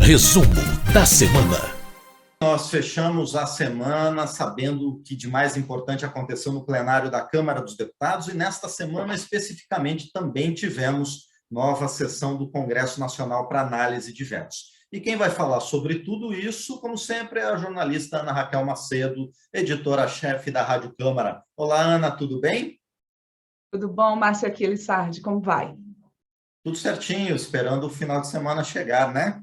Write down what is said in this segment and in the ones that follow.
Resumo da semana. Nós fechamos a semana sabendo o que de mais importante aconteceu no plenário da Câmara dos Deputados e nesta semana especificamente também tivemos nova sessão do Congresso Nacional para análise de vetos. E quem vai falar sobre tudo isso, como sempre, é a jornalista Ana Raquel Macedo, editora-chefe da Rádio Câmara. Olá, Ana, tudo bem? Tudo bom, Márcia Aquiles Sardi, como vai? Tudo certinho, esperando o final de semana chegar, né?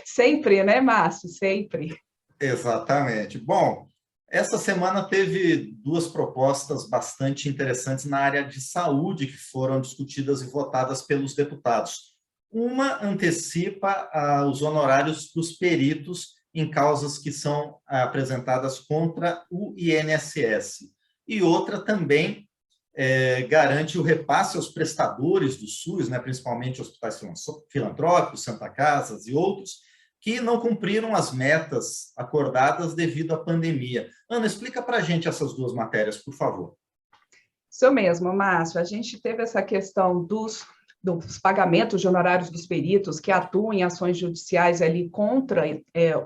Sempre, né, Márcio? Sempre. Exatamente. Bom, essa semana teve duas propostas bastante interessantes na área de saúde que foram discutidas e votadas pelos deputados. Uma antecipa os honorários dos peritos em causas que são apresentadas contra o INSS. E outra também garante o repasse aos prestadores do SUS, né, principalmente hospitais filantrópicos, Santa Casas e outros, que não cumpriram as metas acordadas devido à pandemia. Ana, explica para a gente essas duas matérias, por favor. Isso mesmo, Márcio. A gente teve essa questão dos pagamentos de honorários dos peritos que atuam em ações judiciais ali contra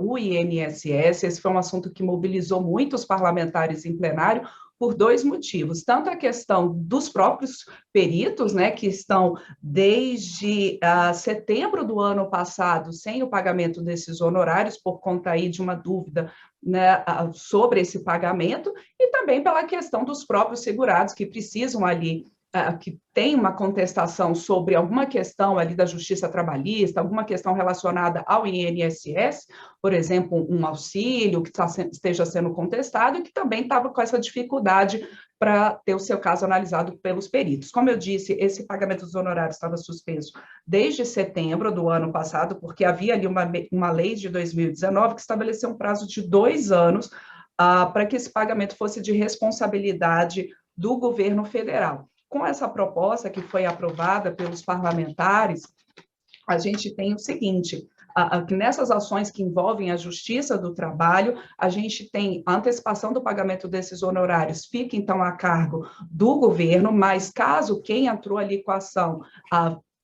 o INSS. Esse foi um assunto que mobilizou muitos parlamentares em plenário, por dois motivos, tanto a questão dos próprios peritos, né, que estão desde setembro do ano passado sem o pagamento desses honorários, por conta aí de uma dúvida, né, sobre esse pagamento, e também pela questão dos próprios segurados que precisam ali, que tem uma contestação sobre alguma questão ali da justiça trabalhista, alguma questão relacionada ao INSS, por exemplo, um auxílio que esteja sendo contestado e que também estava com essa dificuldade para ter o seu caso analisado pelos peritos. Como eu disse, esse pagamento dos honorários estava suspenso desde setembro do ano passado, porque havia ali uma lei de 2019 que estabeleceu um prazo de 2 anos para que esse pagamento fosse de responsabilidade do governo federal. Com essa proposta que foi aprovada pelos parlamentares, a gente tem o seguinte, que nessas ações que envolvem a Justiça do Trabalho, a gente tem a antecipação do pagamento desses honorários, fica então a cargo do governo, mas caso quem entrou ali com a ação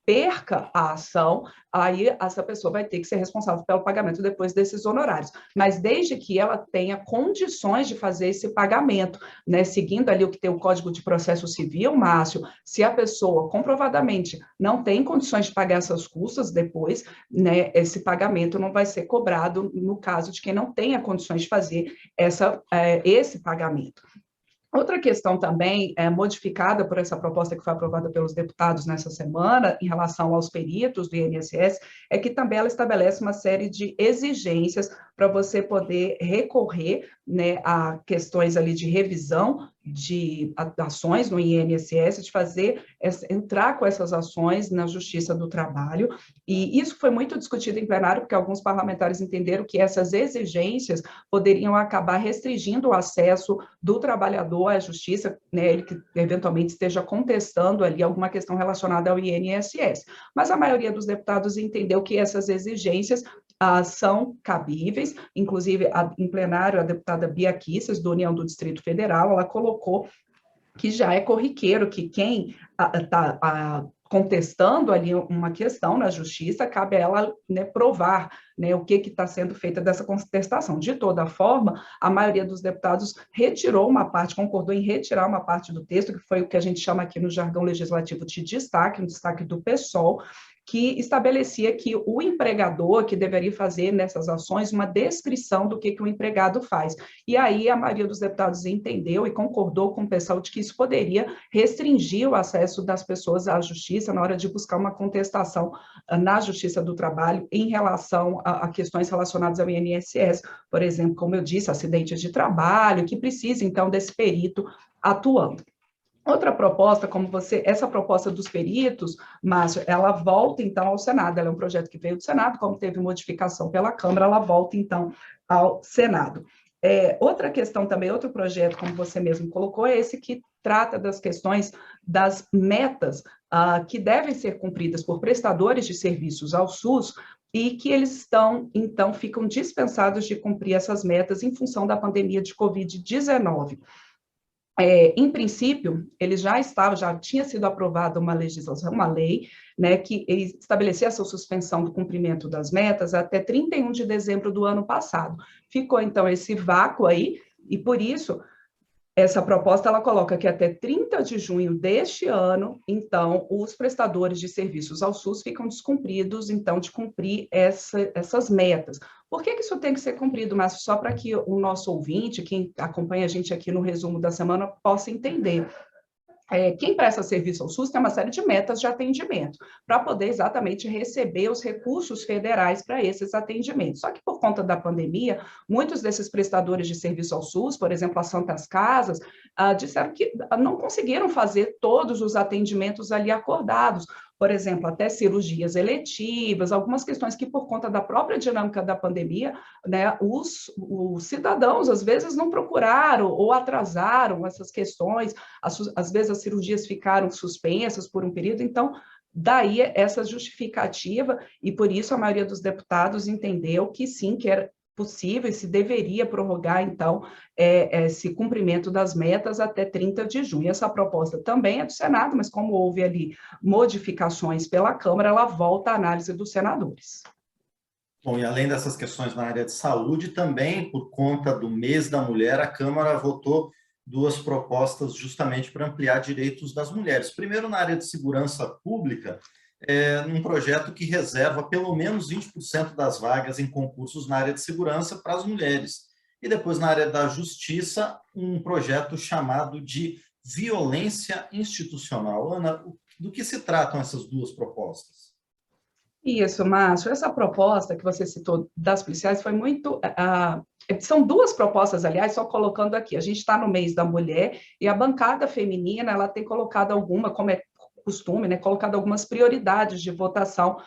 perca a ação, aí essa pessoa vai ter que ser responsável pelo pagamento depois desses honorários. Mas desde que ela tenha condições de fazer esse pagamento, né, seguindo ali o que tem o Código de Processo Civil, Márcio, se a pessoa comprovadamente não tem condições de pagar essas custas depois, né, esse pagamento não vai ser cobrado no caso de quem não tenha condições de fazer esse pagamento. Outra questão também modificada por essa proposta que foi aprovada pelos deputados nessa semana, em relação aos peritos do INSS, é que também ela estabelece uma série de exigências para você poder recorrer, né, a questões ali de revisão de ações no INSS, de entrar com essas ações na Justiça do Trabalho, e isso foi muito discutido em plenário, porque alguns parlamentares entenderam que essas exigências poderiam acabar restringindo o acesso do trabalhador à justiça, né, ele que eventualmente esteja contestando ali alguma questão relacionada ao INSS. Mas a maioria dos deputados entendeu que essas exigências são cabíveis, inclusive em plenário a deputada Bia Kicis, do União do Distrito Federal, ela colocou que já é corriqueiro que quem está contestando ali uma questão na justiça, cabe a ela, né, provar, né, o que está sendo feito dessa contestação. De toda forma, a maioria dos deputados retirou uma parte, concordou em retirar uma parte do texto, que foi o que a gente chama aqui no jargão legislativo de destaque, um destaque do PSOL, que estabelecia que o empregador que deveria fazer nessas ações uma descrição do que o empregado faz. E aí a maioria dos deputados entendeu e concordou com o pessoal de que isso poderia restringir o acesso das pessoas à justiça na hora de buscar uma contestação na Justiça do Trabalho em relação a questões relacionadas ao INSS, por exemplo, como eu disse, acidentes de trabalho, que precisa então desse perito atuando. Outra proposta, essa proposta dos peritos, Márcio, ela volta, então, ao Senado. Ela é um projeto que veio do Senado, como teve modificação pela Câmara, ela volta, então, ao Senado. Outra questão também, outro projeto, como você mesmo colocou, é esse que trata das questões das metas que devem ser cumpridas por prestadores de serviços ao SUS e que eles então, ficam dispensados de cumprir essas metas em função da pandemia de Covid-19. em princípio, já tinha sido aprovada uma legislação, uma lei, né, que estabelecia essa suspensão do cumprimento das metas até 31 de dezembro do ano passado. Ficou, então, esse vácuo aí, e por isso, essa proposta, ela coloca que até 30 de junho deste ano, então, os prestadores de serviços ao SUS ficam descumpridos, então, de cumprir essas metas. Por que isso tem que ser cumprido, Márcio? Só para que o nosso ouvinte, quem acompanha a gente aqui no resumo da semana, possa entender. Quem presta serviço ao SUS tem uma série de metas de atendimento, para poder exatamente receber os recursos federais para esses atendimentos. Só que por conta da pandemia, muitos desses prestadores de serviço ao SUS, por exemplo, as Santas Casas, disseram que não conseguiram fazer todos os atendimentos ali acordados. Por exemplo, até cirurgias eletivas, algumas questões que, por conta da própria dinâmica da pandemia, né, os cidadãos, às vezes, não procuraram ou atrasaram essas questões, às vezes as cirurgias ficaram suspensas por um período, então, daí essa justificativa, e por isso a maioria dos deputados entendeu que sim, que era possível e se deveria prorrogar, então, esse cumprimento das metas até 30 de junho. Essa proposta também é do Senado, mas como houve ali modificações pela Câmara, ela volta à análise dos senadores. Bom, e além dessas questões na área de saúde, também, por conta do mês da mulher, a Câmara votou 2 propostas justamente para ampliar direitos das mulheres. Primeiro, na área de segurança pública, um projeto que reserva pelo menos 20% das vagas em concursos na área de segurança para as mulheres. E depois, na área da justiça, um projeto chamado de violência institucional. Ana, do que se tratam essas 2 propostas? Isso, Márcio. Essa proposta que você citou das policiais foi muito... são 2 propostas, aliás, só colocando aqui. A gente está no mês da mulher e a bancada feminina ela tem colocado alguma, como é costume, né, colocado algumas prioridades de votação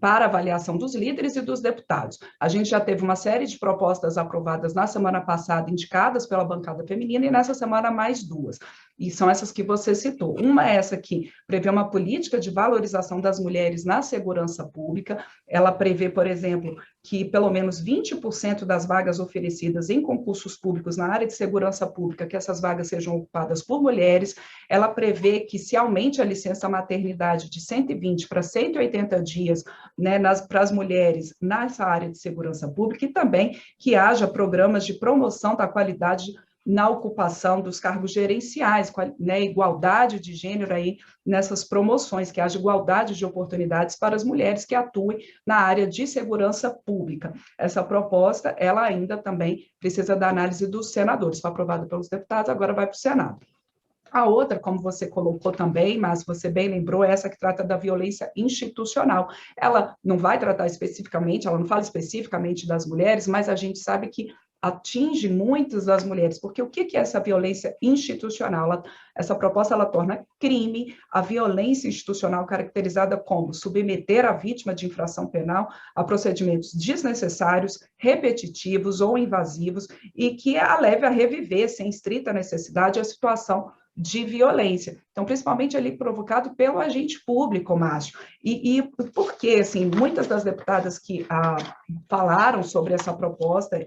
para avaliação dos líderes e dos deputados. A gente já teve uma série de propostas aprovadas na semana passada, indicadas pela bancada feminina, e nessa semana mais 2. E são essas que você citou. Uma é essa que prevê uma política de valorização das mulheres na segurança pública. Ela prevê, por exemplo, que pelo menos 20% das vagas oferecidas em concursos públicos na área de segurança pública, que essas vagas sejam ocupadas por mulheres. Ela prevê que se aumente a licença maternidade de 120 para 180 dias, né, para as mulheres nessa área de segurança pública, e também que haja programas de promoção da qualidade na ocupação dos cargos gerenciais, né, igualdade de gênero aí nessas promoções, que haja igualdade de oportunidades para as mulheres que atuem na área de segurança pública. Essa proposta, ela ainda também precisa da análise dos senadores, foi aprovada pelos deputados, agora vai para o Senado. A outra, como você colocou também, mas você bem lembrou, é essa que trata da violência institucional. Ela não vai tratar especificamente, ela não fala especificamente das mulheres, mas a gente sabe que atinge muitas das mulheres, porque o que é essa violência institucional? Essa proposta, ela torna crime a violência institucional caracterizada como submeter a vítima de infração penal a procedimentos desnecessários, repetitivos ou invasivos e que a leve a reviver, sem estrita necessidade, a situação de violência. Então, principalmente ali provocado pelo agente público, Márcio. E porque, assim, muitas das deputadas que falaram sobre essa proposta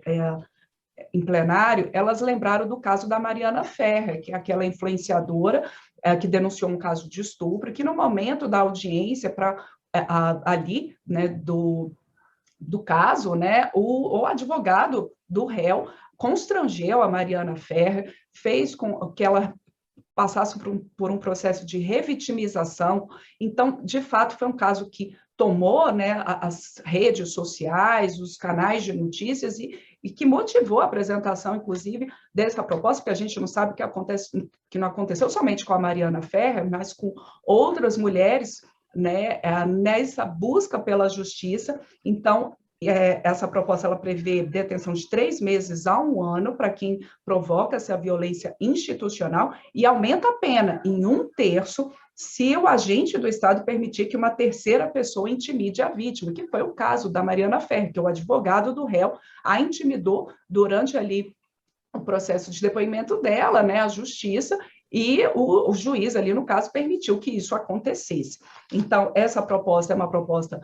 em plenário, elas lembraram do caso da Mariana Ferrer, que é aquela influenciadora que denunciou um caso de estupro, que no momento da audiência ali, né, do caso, né, o advogado do réu constrangeu a Mariana Ferrer, fez com que ela passasse por um processo de revitimização. Então, de fato, foi um caso que tomou, né, as redes sociais, os canais de notícias e que motivou a apresentação, inclusive, dessa proposta, porque a gente não sabe que não aconteceu somente com a Mariana Ferrer, mas com outras mulheres, né, nessa busca pela justiça. Então, essa proposta ela prevê detenção de 3 meses a 1 ano para quem provoca essa violência institucional e aumenta a pena em 1/3 se o agente do Estado permitir que uma terceira pessoa intimide a vítima, que foi o caso da Mariana Ferrer, que o advogado do réu a intimidou durante ali o processo de depoimento dela, né, a justiça, e o juiz ali, no caso, permitiu que isso acontecesse. Então, essa proposta é uma proposta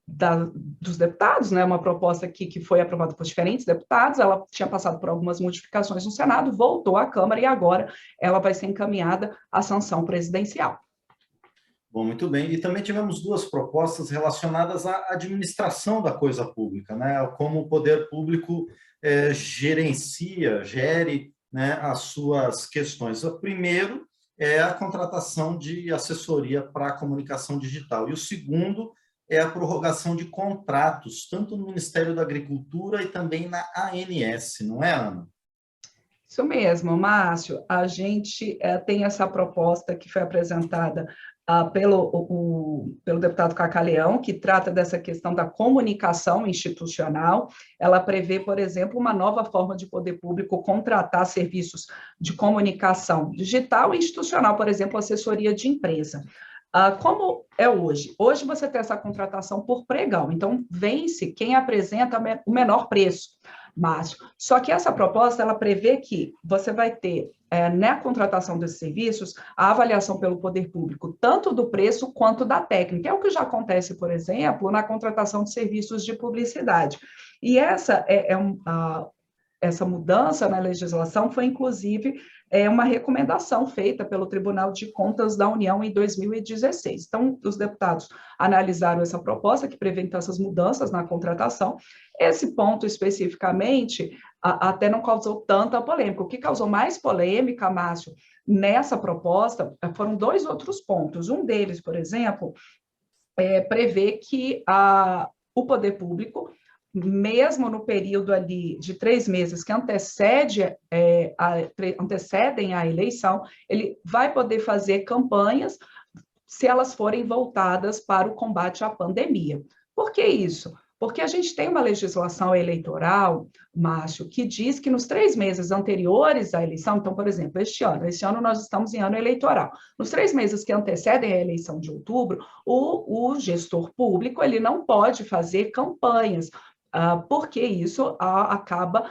dos deputados, né, uma proposta que foi aprovada por diferentes deputados, ela tinha passado por algumas modificações no Senado, voltou à Câmara e agora ela vai ser encaminhada à sanção presidencial. Bom, muito bem. E também tivemos duas propostas relacionadas à administração da coisa pública, né? Como o poder público gere, né, as suas questões. O primeiro é a contratação de assessoria para a comunicação digital. E o segundo é a prorrogação de contratos, tanto no Ministério da Agricultura e também na ANS, não é, Ana? Isso mesmo, Márcio. A gente tem essa proposta que foi apresentada pelo deputado Cacá Leão, que trata dessa questão da comunicação institucional. Ela prevê, por exemplo, uma nova forma de poder público contratar serviços de comunicação digital e institucional, por exemplo, assessoria de empresa. Como é hoje? Hoje você tem essa contratação por pregão, então vence quem apresenta o menor preço, Márcio. Só que essa proposta, ela prevê que você vai ter, na contratação desses serviços, a avaliação pelo poder público, tanto do preço quanto da técnica. É o que já acontece, por exemplo, na contratação de serviços de publicidade. E essa mudança na legislação foi, inclusive, uma recomendação feita pelo Tribunal de Contas da União em 2016. Então, os deputados analisaram essa proposta, que prevê então, essas mudanças na contratação. Esse ponto, especificamente, até não causou tanta polêmica. O que causou mais polêmica, Márcio, nessa proposta, foram dois outros pontos. Um deles, por exemplo, prevê que o poder público, mesmo no período ali de 3 meses que antecedem a eleição, ele vai poder fazer campanhas se elas forem voltadas para o combate à pandemia. Por que isso? Porque a gente tem uma legislação eleitoral, Márcio, que diz que nos 3 meses anteriores à eleição, então, por exemplo, este ano nós estamos em ano eleitoral, nos 3 meses que antecedem a eleição de outubro, o gestor público ele não pode fazer campanhas, porque isso acaba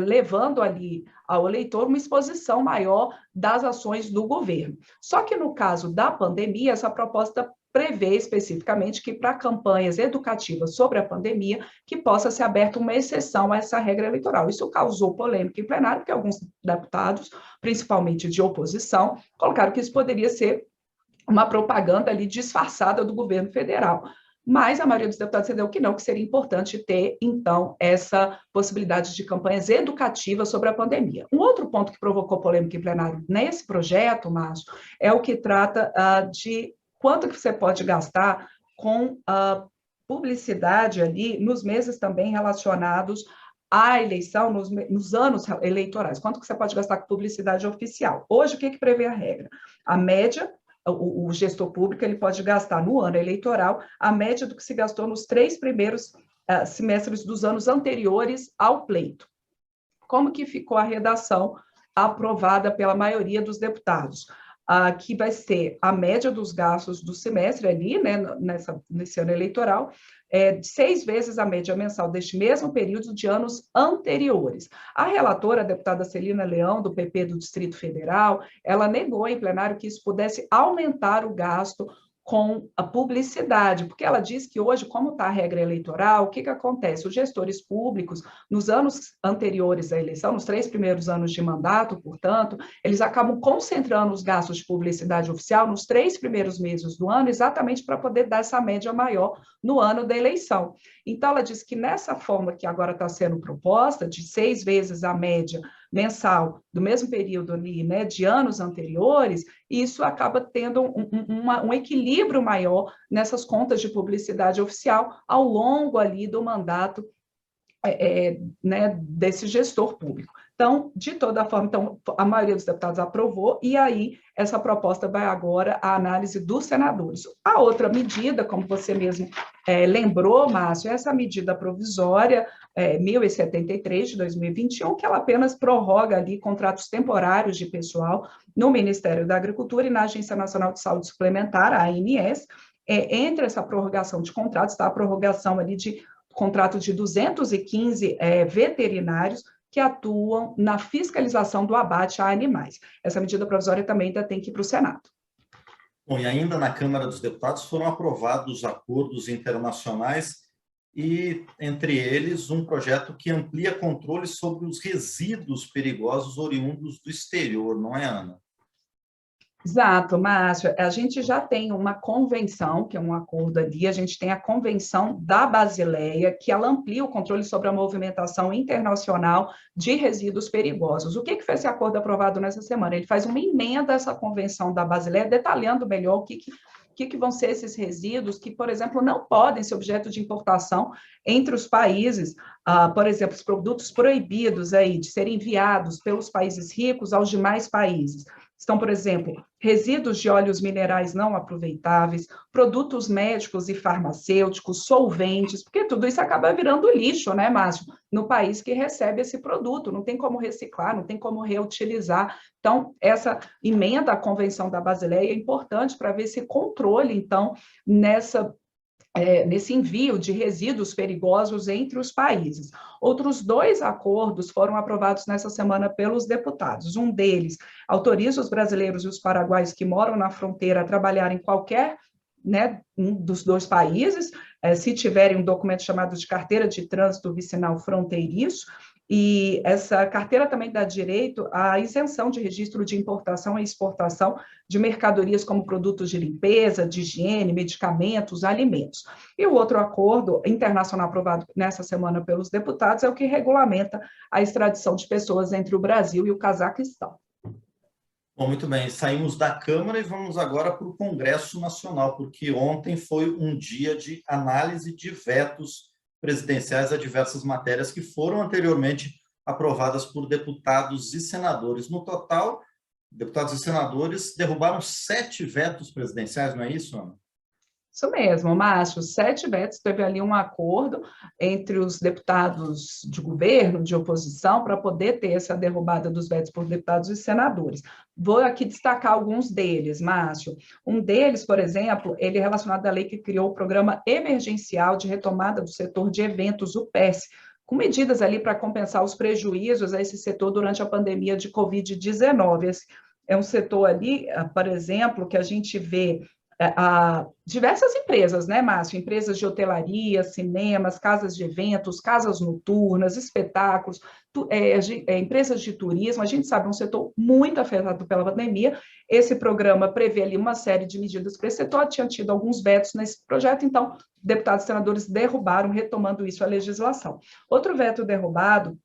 levando ali ao eleitor uma exposição maior das ações do governo. Só que no caso da pandemia, essa proposta prevê especificamente que para campanhas educativas sobre a pandemia, que possa ser aberta uma exceção a essa regra eleitoral. Isso causou polêmica em plenário, porque alguns deputados, principalmente de oposição, colocaram que isso poderia ser uma propaganda ali disfarçada do governo federal. Mas a maioria dos deputados entendeu que não, que seria importante ter, então, essa possibilidade de campanhas educativas sobre a pandemia. Um outro ponto que provocou polêmica em plenário nesse projeto, Márcio, é o que trata de quanto que você pode gastar com publicidade ali nos meses também relacionados à eleição, nos anos eleitorais. Quanto que você pode gastar com publicidade oficial? Hoje, o que prevê a regra? A média, o gestor público ele pode gastar no ano eleitoral a média do que se gastou nos 3 primeiros semestres dos anos anteriores ao pleito. Como que ficou a redação aprovada pela maioria dos deputados? Que vai ser a média dos gastos do semestre ali, né, nesse ano eleitoral, 6 vezes a média mensal deste mesmo período de anos anteriores. A relatora, a deputada Celina Leão, do PP do Distrito Federal, ela negou em plenário que isso pudesse aumentar o gasto com a publicidade, porque ela diz que hoje, como está a regra eleitoral, o que acontece? Os gestores públicos, nos anos anteriores à eleição, nos 3 primeiros anos de mandato, portanto, eles acabam concentrando os gastos de publicidade oficial nos 3 primeiros meses do ano, exatamente para poder dar essa média maior no ano da eleição. Então, ela diz que nessa forma que agora está sendo proposta, de 6 vezes a média mensal do mesmo período ali, né, de anos anteriores, isso acaba tendo um equilíbrio maior nessas contas de publicidade oficial ao longo ali do mandato né, desse gestor público. Então, de toda forma, então, a maioria dos deputados aprovou, e aí essa proposta vai agora à análise dos senadores. A outra medida, como você mesmo lembrou, Márcio, é essa medida provisória 1073 de 2021, que ela apenas prorroga ali contratos temporários de pessoal no Ministério da Agricultura e na Agência Nacional de Saúde Suplementar, a ANS. Entre essa prorrogação de contratos, está a prorrogação ali de contrato de 215 veterinários que atuam na fiscalização do abate a animais. Essa medida provisória também ainda tem que ir para o Senado. Bom, e ainda na Câmara dos Deputados foram aprovados acordos internacionais e, entre eles, um projeto que amplia controle sobre os resíduos perigosos oriundos do exterior, não é, Ana? Exato, Márcio. A gente já tem uma convenção, que é um acordo ali, a gente tem a Convenção da Basileia, que ela amplia o controle sobre a movimentação internacional de resíduos perigosos. O que foi esse acordo aprovado nessa semana? Ele faz uma emenda a essa Convenção da Basileia, detalhando melhor o que vão ser esses resíduos que, por exemplo, não podem ser objeto de importação entre os países, por exemplo, os produtos proibidos aí de serem enviados pelos países ricos aos demais países. Estão, por exemplo, resíduos de óleos minerais não aproveitáveis, produtos médicos e farmacêuticos, solventes, porque tudo isso acaba virando lixo, né, Márcio? No país que recebe esse produto, não tem como reciclar, não tem como reutilizar. Então, essa emenda à Convenção da Basileia é importante para ver esse controle, então, nesse envio de resíduos perigosos entre os países. Outros 2 acordos foram aprovados nessa semana pelos deputados. Um deles autoriza os brasileiros e os paraguaios que moram na fronteira a trabalhar em qualquer, né, um dos 2 países, se tiverem um documento chamado de carteira de trânsito vicinal fronteiriço. E essa carteira também dá direito à isenção de registro de importação e exportação de mercadorias como produtos de limpeza, de higiene, medicamentos, alimentos. E o outro acordo internacional aprovado nessa semana pelos deputados é o que regulamenta a extradição de pessoas entre o Brasil e o Cazaquistão. Bom, muito bem, saímos da Câmara e vamos agora para o Congresso Nacional, porque ontem foi um dia de análise de vetos presidenciais a diversas matérias que foram anteriormente aprovadas por deputados e senadores. No total, deputados e senadores derrubaram 7 vetos presidenciais, não é isso, Ana? Isso mesmo, Márcio, 7 vetos, teve ali um acordo entre os deputados de governo, de oposição, para poder ter essa derrubada dos vetos por deputados e senadores. Vou aqui destacar alguns deles, Márcio. Um deles, por exemplo, ele é relacionado à lei que criou o Programa Emergencial de Retomada do Setor de Eventos, o PES, com medidas ali para compensar os prejuízos a esse setor durante a pandemia de Covid-19. Esse é um setor ali, por exemplo, que a gente vê diversas empresas, né, Márcio? Empresas de hotelaria, cinemas, casas de eventos, casas noturnas, espetáculos, empresas de turismo. A gente sabe, é um setor muito afetado pela pandemia. Esse programa prevê ali uma série de medidas para esse setor, tinha tido alguns vetos nesse projeto, então, deputados e senadores derrubaram, retomando isso à legislação. Outro veto derrubado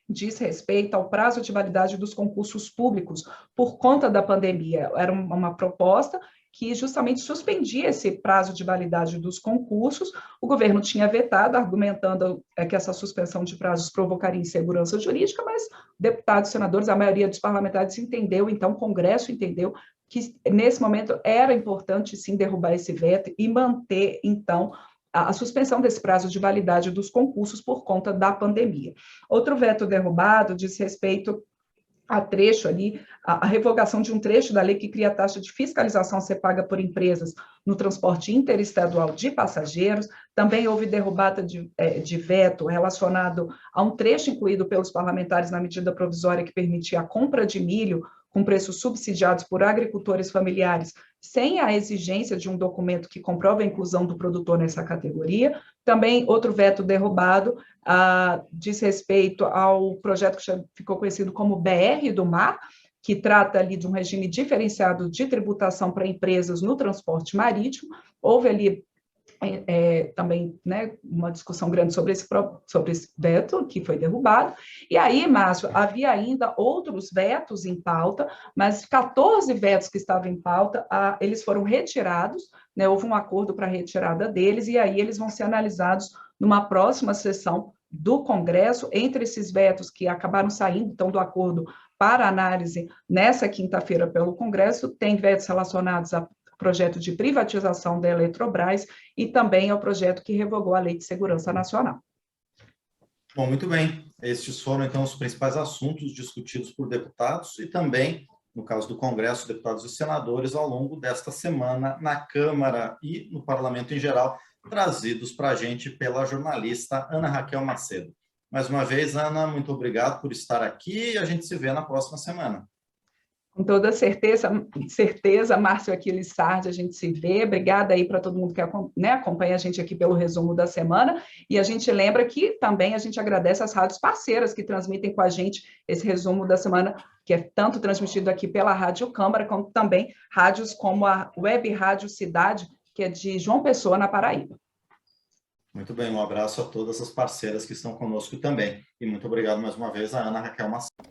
diz respeito ao prazo de validade dos concursos públicos por conta da pandemia. Era uma proposta que justamente suspendia esse prazo de validade dos concursos. O governo tinha vetado, argumentando que essa suspensão de prazos provocaria insegurança jurídica, mas deputados e senadores, a maioria dos parlamentares entendeu, então o Congresso entendeu que nesse momento era importante sim derrubar esse veto e manter, então, a suspensão desse prazo de validade dos concursos por conta da pandemia. Outro veto derrubado diz respeito a trecho ali, a revogação de um trecho da lei que cria a taxa de fiscalização a ser paga por empresas no transporte interestadual de passageiros. Também houve derrubada de veto relacionado a um trecho incluído pelos parlamentares na medida provisória que permitia a compra de milho com preços subsidiados por agricultores familiares, sem a exigência de um documento que comprove a inclusão do produtor nessa categoria. Também outro veto derrubado diz respeito ao projeto que já ficou conhecido como BR do Mar, que trata ali de um regime diferenciado de tributação para empresas no transporte marítimo. Houve ali também, né, uma discussão grande sobre esse veto, que foi derrubado. E aí, Márcio, havia ainda outros vetos em pauta, mas 14 vetos que estavam em pauta, eles foram retirados, né, houve um acordo para a retirada deles, e aí eles vão ser analisados numa próxima sessão do Congresso. Entre esses vetos que acabaram saindo, então, do acordo para análise nessa quinta-feira pelo Congresso, tem vetos relacionados a projeto de privatização da Eletrobras e também ao projeto que revogou a Lei de Segurança Nacional. Bom, muito bem. Estes foram, então, os principais assuntos discutidos por deputados e também, no caso do Congresso, deputados e senadores, ao longo desta semana, na Câmara e no Parlamento em geral, trazidos para a gente pela jornalista Ana Raquel Macedo. Mais uma vez, Ana, muito obrigado por estar aqui e a gente se vê na próxima semana. Com toda certeza, Márcio Aquiles Sardi, a gente se vê. Obrigada aí para todo mundo que acompanha a gente aqui pelo resumo da semana. E a gente lembra que também a gente agradece as rádios parceiras que transmitem com a gente esse resumo da semana, que é tanto transmitido aqui pela Rádio Câmara, como também rádios como a Web Rádio Cidade, que é de João Pessoa, na Paraíba. Muito bem, um abraço a todas as parceiras que estão conosco também. E muito obrigado mais uma vez a Ana Raquel Macedo.